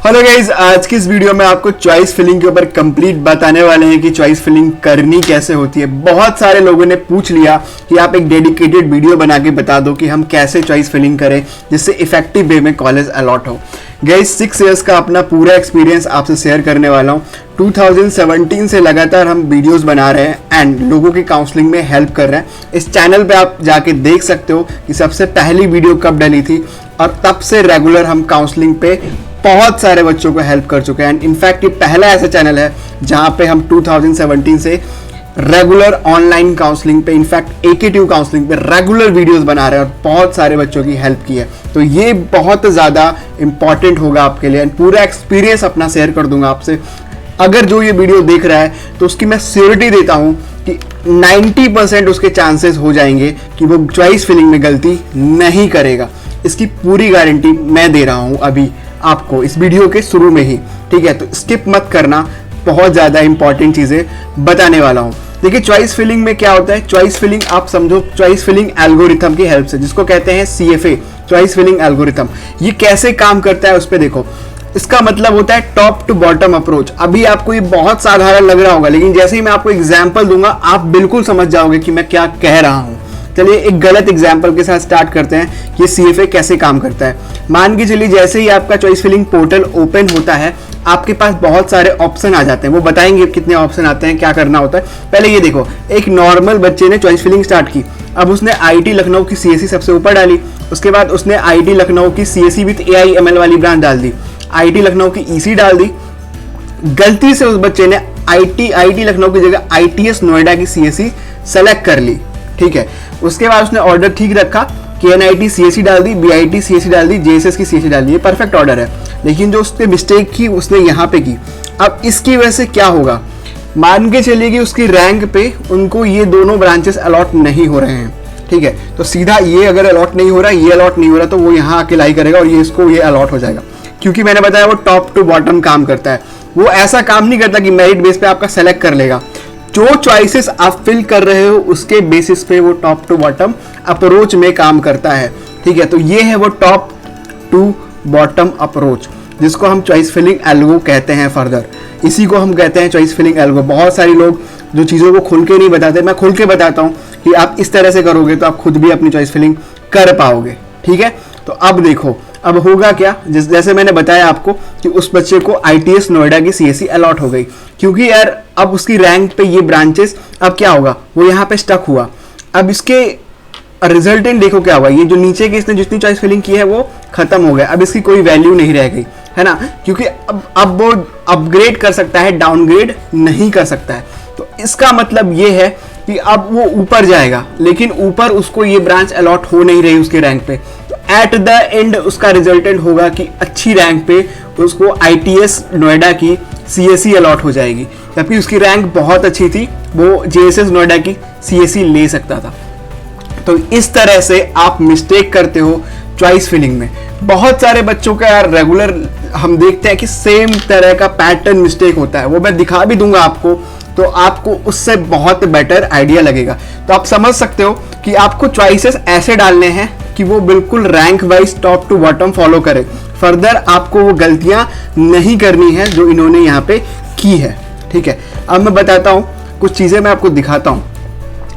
Hello guys, आज की इस वीडियो में आपको चॉइस फिलिंग के ऊपर कंप्लीट बताने वाले हैं कि चॉइस फिलिंग करनी कैसे होती है। बहुत सारे लोगों ने पूछ लिया कि आप एक डेडिकेटेड वीडियो बना के बता दो कि हम कैसे चॉइस फिलिंग करें जिससे इफेक्टिव वे में कॉलेज अलॉट हो। गाइज 6 इयर्स का अपना पूरा एक्सपीरियंस आपसे शेयर करने वाला हूँ। 2017 से लगातार हम वीडियोस बना रहे हैं एंड लोगों की काउंसलिंग में हेल्प कर रहे हैं। इस चैनल पे आप जाके देख सकते हो कि सबसे पहली वीडियो कब डली थी और तब से रेगुलर हम काउंसलिंग पे बहुत सारे बच्चों को हेल्प कर चुके हैं। एंड इनफैक्ट ये पहला ऐसा चैनल है जहां पे हम 2017 से रेगुलर ऑनलाइन काउंसलिंग पे, इनफैक्ट AKTU काउंसलिंग पे रेगुलर वीडियोस बना रहे हैं और बहुत सारे बच्चों की हेल्प की है। तो ये बहुत ज़्यादा इंपॉर्टेंट होगा आपके लिए एंड पूरा एक्सपीरियंस अपना शेयर कर दूंगा आपसे। अगर जो ये वीडियो देख रहा है तो उसकी मैं श्योरिटी देता हूँ कि 90% उसके चांसेस हो जाएंगे कि वो चॉइस फिलिंग में गलती नहीं करेगा। इसकी पूरी गारंटी मैं दे रहा हूँ अभी आपको इस वीडियो के शुरू में ही, ठीक है? तो स्किप मत करना, बहुत ज़्यादा इंपॉर्टेंट चीज़ें बताने वाला हूँ। देखिए चॉइस फिलिंग में क्या होता है। चॉइस फिलिंग आप समझो चॉइस फिलिंग एल्गोरिथम की हेल्प से, जिसको कहते हैं CFA, चॉइस फिलिंग एल्गोरिथम। ये कैसे काम करता है उस पर देखो। इसका मतलब होता है टॉप टू बॉटम अप्रोच। अभी आपको ये बहुत साधारण लग रहा होगा, लेकिन जैसे ही मैं आपको एग्जाम्पल दूंगा आप बिल्कुल समझ जाओगे कि मैं क्या कह रहा हूँ। चलिए एक गलत एग्जाम्पल के साथ स्टार्ट करते हैं कि CFA कैसे काम करता है। मान के चलिए जैसे ही आपका चॉइस फिलिंग पोर्टल ओपन होता है आपके पास बहुत सारे ऑप्शन आ जाते हैं। वो बताएंगे कितने ऑप्शन आते हैं, क्या करना होता है। पहले ये देखो, एक नॉर्मल बच्चे ने चॉइस फिलिंग स्टार्ट की। अब उसने IIT लखनऊ की CSE सबसे ऊपर डाली। उसके बाद उसने IIT लखनऊ की CSE विद AIML वाली ब्रांच डाल दी। IIT लखनऊ की EC डाल दी। गलती से उस बच्चे ने IIT लखनऊ की जगह ITS नोएडा की CSE सेलेक्ट कर ली, ठीक है? उसके बाद उसने ऑर्डर ठीक रखा, KNIT CSE डाल दी, BIT CSE डाल दी, JSS की CSE डाल दी। ये परफेक्ट ऑर्डर है, लेकिन जो उसने मिस्टेक की उसने यहाँ पे की। अब इसकी वजह से क्या होगा, मान के चलिए कि उसकी रैंक पे उनको ये दोनों ब्रांचेस अलॉट नहीं हो रहे हैं, ठीक है? तो सीधा ये अगर अलॉट नहीं हो रहा, ये अलॉट नहीं हो रहा, तो वो यहाँ आके लाई करेगा और ये इसको ये अलॉट हो जाएगा। क्योंकि मैंने बताया वो टॉप टू बॉटम काम करता है। वो ऐसा काम नहीं करता कि मेरिट बेस पे आपका सेलेक्ट कर लेगा। जो चॉइसेस आप फिल कर रहे हो उसके बेसिस पे वो टॉप टू बॉटम अप्रोच में काम करता है, ठीक है? तो ये है वो टॉप टू बॉटम अप्रोच जिसको हम चॉइस फिलिंग एल्गो कहते हैं। फर्दर इसी को हम कहते हैं चॉइस फिलिंग एल्गो। बहुत सारे लोग जो चीज़ों को खुल के नहीं बताते, मैं खुल के बताता हूँ कि आप इस तरह से करोगे तो आप खुद भी अपनी चॉइस फिलिंग कर पाओगे, ठीक है? तो अब देखो अब होगा क्या। जैसे मैंने बताया आपको कि उस बच्चे को ITS नोएडा की CSE अलॉट हो गई, क्योंकि यार अब उसकी रैंक पे ये ब्रांचेस, अब क्या होगा, वो यहाँ पे स्टक हुआ। अब इसके रिजल्टेंट देखो क्या हुआ, ये जो नीचे की इसने जितनी चॉइस फिलिंग की है वो खत्म हो गया। अब इसकी कोई वैल्यू नहीं रह गई, है ना? क्योंकि अब वो अपग्रेड कर सकता है, डाउनग्रेड नहीं कर सकता है। तो इसका मतलब ये है कि अब वो ऊपर जाएगा, लेकिन ऊपर उसको ये ब्रांच अलॉट हो नहीं रही उसके रैंक पे। तो एट द एंड उसका रिजल्टेंट होगा कि अच्छी रैंक पे उसको ITS नोएडा की CSE अलॉट हो जाएगी, जबकि उसकी रैंक बहुत अच्छी थी, वो JSS नोएडा की CSE ले सकता था। तो इस तरह से आप मिस्टेक करते हो चॉइस फिलिंग में। बहुत सारे बच्चों का यार रेगुलर हम देखते हैं कि सेम तरह का पैटर्न मिस्टेक होता है। वो मैं दिखा भी दूंगा आपको, तो आपको उससे बहुत बेटर आइडिया लगेगा। तो आप समझ सकते हो कि आपको चॉइसेस ऐसे डालने हैं कि वो बिल्कुल rank wise top to bottom follow करे। फर्दर आपको वो गलतियां नहीं करनी है जो इन्होंने यहाँ पे की है, ठीक है? अब मैं बताता हूँ कुछ चीज़ें, मैं आपको दिखाता हूँ।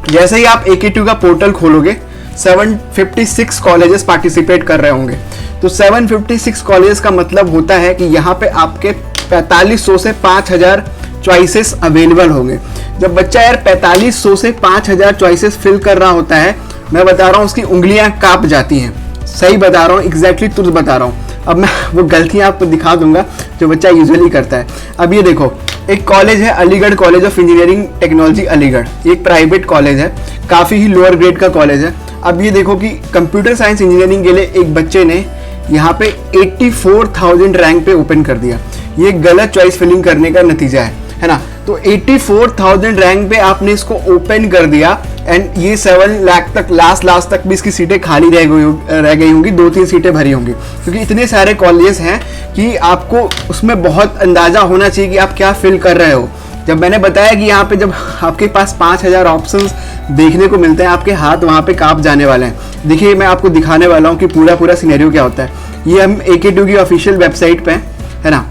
जैसे ही आप AKTU का पोर्टल खोलोगे 756 कॉलेजेस पार्टिसिपेट कर रहे होंगे। तो 756 कॉलेजेस का मतलब होता है कि यहाँ पे आपके 4500 से 5000 चॉइसेस अवेलेबल होंगे। जब बच्चा यार 4500 से 5000 चॉइसेस फिल कर रहा होता है, मैं बता रहा हूँ उसकी उंगलियां कांप जाती हैं। सही बता रहा हूँ, एग्जैक्टली तुझ बता रहा हूँ। अब मैं वो गलतियां आपको दिखा दूंगा जो बच्चा यूजुअली करता है। अब ये देखो, एक कॉलेज है Aligarh college of engineering technology Aligarh. एक प्राइवेट कॉलेज है, काफ़ी ही लोअर ग्रेड का कॉलेज है। अब ये देखो कि कंप्यूटर साइंस इंजीनियरिंग के लिए एक बच्चे ने यहाँ पे 84,000 रैंक पे ओपन कर दिया। ये गलत चॉइस फिलिंग करने का नतीजा है ना? तो 84,000 रैंक पे आपने इसको ओपन कर दिया एंड ये 7 लाख तक लास्ट तक भी इसकी सीटें खाली रह गई होंगी, 2-3 सीटें भरी होंगी, क्योंकि इतने सारे कॉलेजेस हैं कि आपको उसमें बहुत अंदाजा होना चाहिए कि आप क्या फिल कर रहे हो। जब मैंने बताया कि यहाँ पे जब आपके पास 5000 ऑप्शंस देखने को मिलते हैं, आपके हाथ वहाँ पे कांप जाने वाले हैं। देखिए मैं आपको दिखाने वाला हूँ कि पूरा सिनेरियो क्या होता है। ये हम AKTU की ऑफिशियल वेबसाइट पे हैं, है ना।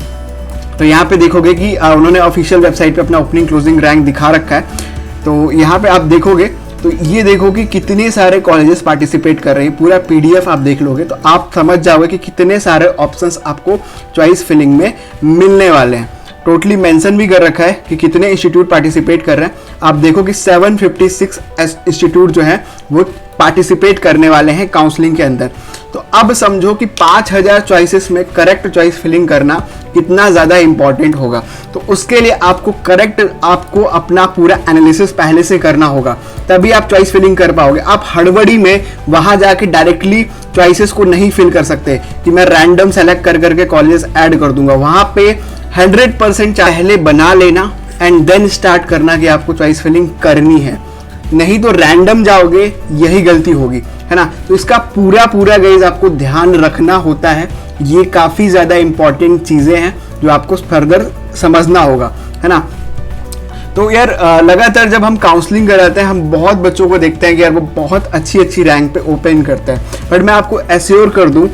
तो यहाँ पे देखोगे कि उन्होंने ऑफिशियल वेबसाइट पे अपना ओपनिंग क्लोजिंग रैंक दिखा रखा है। तो यहाँ पे आप देखोगे तो ये देखो कि कितने सारे कॉलेजेस पार्टिसिपेट कर रहे हैं, पूरा पीडीएफ आप देख लोगे तो आप समझ जाओगे कि कितने सारे ऑप्शंस आपको चॉइस फिलिंग में मिलने वाले हैं। टोटली मेंशन भी कर रखा है कि कितने इंस्टीट्यूट पार्टिसिपेट कर रहे हैं। आप देखो कि 756 इंस्टीट्यूट जो है वो पार्टिसिपेट करने वाले हैं काउंसलिंग के अंदर। तो अब समझो कि 5000 चॉइसेस में करेक्ट चॉइस फिलिंग करना कितना ज़्यादा इंपॉर्टेंट होगा। तो उसके लिए आपको अपना पूरा एनालिसिस पहले से करना होगा, तभी आप चॉइस फिलिंग कर पाओगे। आप हड़बड़ी में वहाँ जाके डायरेक्टली चॉइसेस को नहीं फिल कर सकते कि मैं रैंडम सेलेक्ट कर करके कॉलेजेस ऐड कर दूंगा। वहाँ पे 100% पहले बना लेना एंड देन स्टार्ट करना कि आपको चॉइस फिलिंग करनी है, नहीं तो रैंडम जाओगे, यही गलती होगी, है ना। तो इसका पूरा गाइस आपको ध्यान रखना होता है। ये काफ़ी ज़्यादा इंपॉर्टेंट चीज़ें हैं जो आपको फर्दर समझना होगा, है ना। तो यार लगातार जब हम काउंसलिंग कराते हैं, हम बहुत बच्चों को देखते हैं कि यार वो बहुत अच्छी रैंक पे ओपन करते हैं। बट मैं आपको एश्योर कर दूं,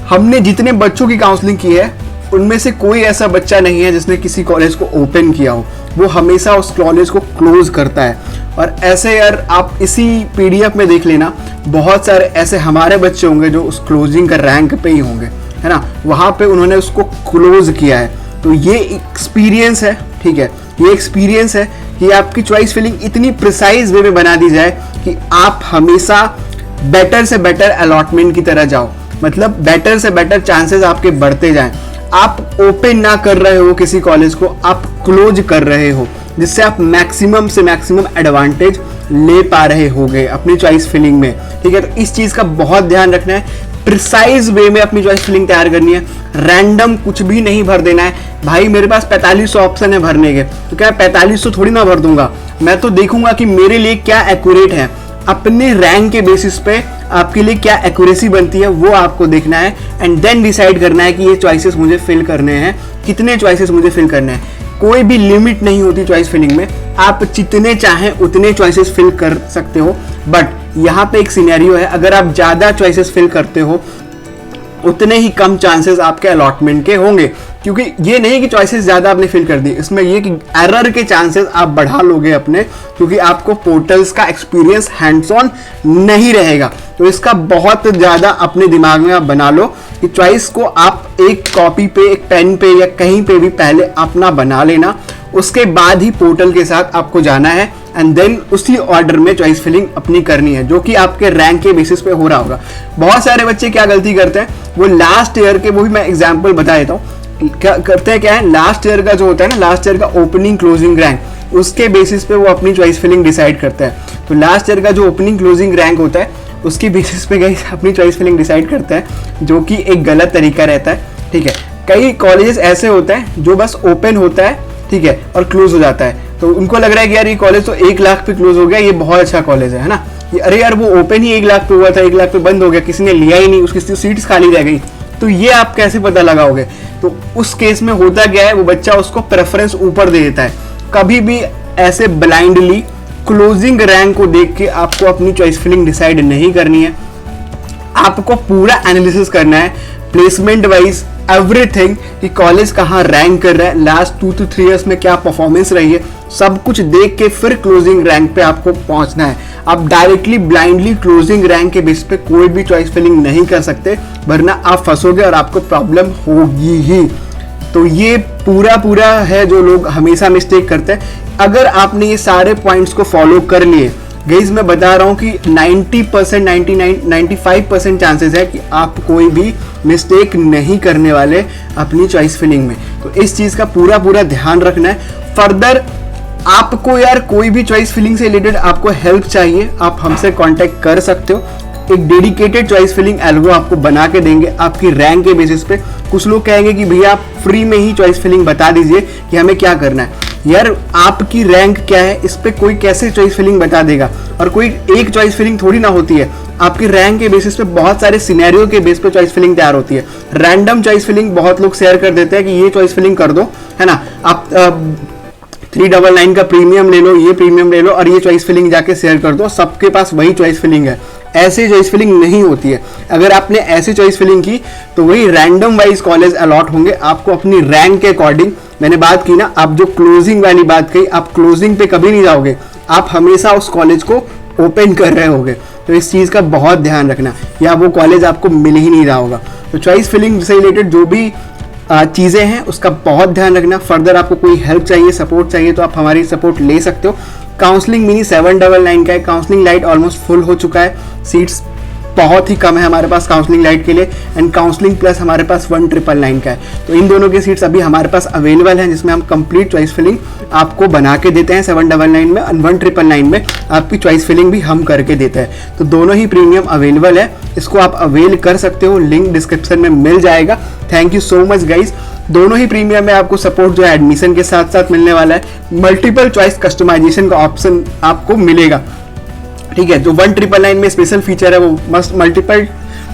हमने जितने बच्चों की काउंसलिंग की है उनमें से कोई ऐसा बच्चा नहीं है जिसने किसी कॉलेज को ओपन किया हो। वो हमेशा उस कॉलेज को क्लोज करता है। और ऐसे यार आप इसी पीडीएफ में देख लेना, बहुत सारे ऐसे हमारे बच्चे होंगे जो उस क्लोजिंग का रैंक पे ही होंगे, है ना। वहाँ पे उन्होंने उसको क्लोज किया है। तो ये एक्सपीरियंस है, ठीक है, ये एक्सपीरियंस है कि आपकी चॉइस फिलिंग इतनी प्रिसाइज वे में बना दी जाए कि आप हमेशा बेटर से बेटर अलॉटमेंट की तरह जाओ। मतलब बेटर से बेटर चांसेस आपके बढ़ते जाएं। आप ओपन ना कर रहे हो किसी कॉलेज को, आप क्लोज कर रहे हो, जिससे आप मैक्सिमम से मैक्सिमम एडवांटेज ले पा रहे होगे अपनी चॉइस फिलिंग में, ठीक है। तो इस चीज़ का बहुत ध्यान रखना है, प्रिसाइज वे में अपनी चॉइस फिलिंग तैयार करनी है। रैंडम कुछ भी नहीं भर देना है। भाई मेरे पास 4500 ऑप्शन है भरने के, तो क्या 4500 थोड़ी ना भर दूंगा। मैं तो देखूंगा कि मेरे लिए क्या एक्यूरेट है, अपने रैंक के बेसिस पे आपके लिए क्या एक्यूरेसी बनती है वो आपको देखना है एंड देन डिसाइड करना है कि ये चॉइसेस मुझे फिल करने हैं, कितने चॉइसेस मुझे फिल करने हैं। कोई भी लिमिट नहीं होती चॉइस फिलिंग में, आप जितने चाहें उतने चॉइसेस फिल कर सकते हो। बट यहाँ पे एक सिनेरियो है, अगर आप ज़्यादा चॉइसेस फिल करते हो उतने ही कम चांसेस आपके अलॉटमेंट के होंगे, क्योंकि ये नहीं कि चॉइसेस ज़्यादा आपने फिल कर दी, इसमें ये कि एरर के चांसेस आप बढ़ा लोगे अपने, क्योंकि आपको पोर्टल्स का एक्सपीरियंस हैंड्स ऑन नहीं रहेगा। तो इसका बहुत ज़्यादा अपने दिमाग में आप बना लो कि चॉइस को आप एक कॉपी पे, एक पेन पे या कहीं पे भी पहले अपना बना लेना, उसके बाद ही पोर्टल के साथ आपको जाना है एंड देन उसी ऑर्डर में चॉइस फिलिंग अपनी करनी है, जो कि आपके रैंक के बेसिस पे हो रहा होगा। बहुत सारे बच्चे क्या गलती करते हैं, वो लास्ट ईयर के, वो भी मैं एग्जांपल बता देता हूँ, क्या करते हैं, क्या है, लास्ट ईयर का जो होता है ना, लास्ट ईयर का ओपनिंग क्लोजिंग रैंक, उसके बेसिस पे वो अपनी चॉइस फिलिंग डिसाइड करता है। तो लास्ट ईयर का जो ओपनिंग क्लोजिंग रैंक होता है उसकी बेसिस पे गाइस अपनी चॉइस फिलिंग डिसाइड करता है, जो कि एक गलत तरीका रहता है, ठीक है। कई कॉलेजेस ऐसे होते हैं जो बस ओपन होता है, ठीक है, और क्लोज हो जाता है, तो उनको लग रहा है कि यार ये कॉलेज तो 1 लाख पे क्लोज हो गया, ये बहुत अच्छा कॉलेज है ना। अरे यार वो ओपन ही 1 लाख पे हुआ था, 1 लाख पे बंद हो गया, किसी ने लिया ही नहीं, उसकी सीट्स खाली रह गई। तो ये आप कैसे पता लगाओगे? तो उस केस में होता क्या है, वो बच्चा उसको प्रेफरेंस ऊपर दे देता है। कभी भी ऐसे ब्लाइंडली क्लोजिंग रैंक को देख के आपको अपनी चॉइस फिलिंग डिसाइड नहीं करनी है। आपको पूरा एनालिसिस करना है, प्लेसमेंट वाइज एवरीथिंग, कि कॉलेज कहाँ रैंक कर रहा है, लास्ट 2 to 3 ईयर्स में क्या परफॉर्मेंस रही है, सब कुछ देख के फिर क्लोजिंग रैंक पे आपको पहुंचना है। आप डायरेक्टली ब्लाइंडली क्लोजिंग रैंक के बेस पे कोई भी चॉइस फिलिंग नहीं कर सकते, वरना आप फंसोगे और आपको प्रॉब्लम होगी ही। तो ये पूरा है जो लोग हमेशा मिस्टेक करते हैं। अगर आपने ये सारे पॉइंट्स को फॉलो कर लिए गाइस, मैं बता रहा हूँ कि 90%, 95% चांसेस है कि आप कोई भी मिस्टेक नहीं करने वाले अपनी चॉइस फिलिंग में। तो इस चीज़ का पूरा ध्यान रखना है। फर्दर आपको यार कोई भी चॉइस फिलिंग से रिलेटेड आपको हेल्प चाहिए, आप हमसे कांटेक्ट कर सकते हो। एक डेडिकेटेड चॉइस फिलिंग एल्गो आपको बना के देंगे आपकी रैंक के बेसिस पे। कुछ लोग कहेंगे कि भैया आप फ्री में ही चॉइस फिलिंग बता दीजिए कि हमें क्या करना है। यार आपकी रैंक क्या है इस पे कोई कैसे चॉइस फिलिंग बता देगा, और कोई एक चॉइस फिलिंग थोड़ी ना होती है। आपकी रैंक के बेसिस पे बहुत सारे सिनेरियो के बेस पे चॉइस फिलिंग तैयार होती है। रैंडम चॉइस फिलिंग बहुत लोग शेयर कर देते हैं कि ये चॉइस फिलिंग कर दो, है ना, आप 399 का प्रीमियम ले लो, ये प्रीमियम ले लो और ये चॉइस फिलिंग जाके शेयर कर दो, सबके पास वही चॉइस फिलिंग है। ऐसे चॉइस फिलिंग नहीं होती है। अगर आपने ऐसे चॉइस फिलिंग की तो वही रैंडम वाइज कॉलेज अलॉट होंगे आपको अपनी रैंक के अकॉर्डिंग। मैंने बात की ना, आप जो क्लोजिंग वाली बात कही, आप क्लोजिंग पे कभी नहीं जाओगे, आप हमेशा उस कॉलेज को ओपन कर रहे होगे। तो इस चीज़ का बहुत ध्यान रखना, या वो कॉलेज आपको मिल ही नहीं रहा होगा। तो चॉइस फिलिंग से रिलेटेड जो भी चीज़ें हैं उसका बहुत ध्यान रखना। फर्दर आपको कोई हेल्प चाहिए, सपोर्ट चाहिए तो आप हमारी सपोर्ट ले सकते हो। काउंसलिंग मिनी 799 का है, काउंसलिंग लाइट ऑलमोस्ट फुल हो चुका है, सीट्स बहुत ही कम है हमारे पास काउंसलिंग लाइट के लिए, एंड काउंसलिंग प्लस हमारे पास 1999 का है। तो इन दोनों के सीट्स अभी हमारे पास अवेलेबल हैं, जिसमें हम कंप्लीट चॉइस फिलिंग आपको बना के देते हैं 799 में, और 1999 में आपकी चॉइस फिलिंग भी हम करके देते हैं। तो दोनों ही प्रीमियम अवेलेबल है, इसको आप अवेल कर सकते हो, लिंक डिस्क्रिप्शन में मिल जाएगा। Thank you so much guys. दोनों ही प्रीमियम में आपको सपोर्ट जो है एडमिशन के साथ साथ मिलने वाला है। मल्टीपल चॉइस कस्टमाइजेशन का ऑप्शन आपको मिलेगा, ठीक है। जो 1999 में स्पेशल फीचर है वो must multiple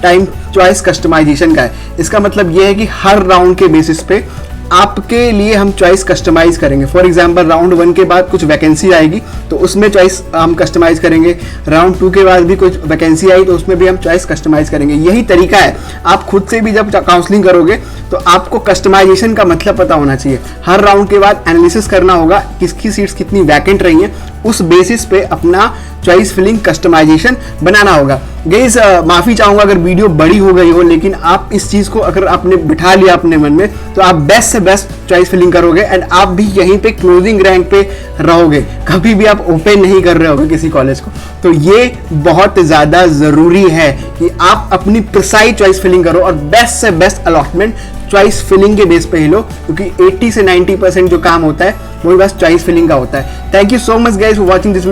time choice customization का है। इसका मतलब ये है कि हर राउंड के बेसिस पे आपके लिए हम चॉइस कस्टमाइज करेंगे। फॉर एग्जांपल राउंड 1 के बाद कुछ वैकेंसी आएगी तो उसमें चॉइस हम कस्टमाइज करेंगे, राउंड 2 के बाद भी कुछ वैकेंसी आई तो उसमें भी हम चॉइस कस्टमाइज करेंगे। यही तरीका है। आप खुद से भी जब काउंसलिंग करोगे तो आपको कस्टमाइजेशन का मतलब पता होना चाहिए। हर राउंड के बाद एनालिसिस करना होगा किसकी सीट्स कितनी वैकेंट रही हैं, उस बेसिस पे अपना चॉइस फिलिंग कस्टमाइजेशन बनाना होगा। गाइस माफी चाहूंगा अगर वीडियो बड़ी हो गई हो, लेकिन आप इस चीज को अगर आपने बिठा लिया अपने मन में तो आप बेस्ट से बेस्ट चॉइस फिलिंग करोगे, एंड आप भी यहीं पे क्लोजिंग रैंक पे रहोगे, कभी भी आप ओपन नहीं कर रहे होगे किसी कॉलेज को। तो ये बहुत ज्यादा जरूरी है कि आप अपनी प्रिसाइज चॉइस फिलिंग करो और बेस्ट से बेस्ट अलॉटमेंट चॉइस फिलिंग के बेस पे ही लो, क्योंकि 80 से 90% जो काम होता है वो बस चॉइस फिलिंग का होता है। Thank you so much guys for watching this.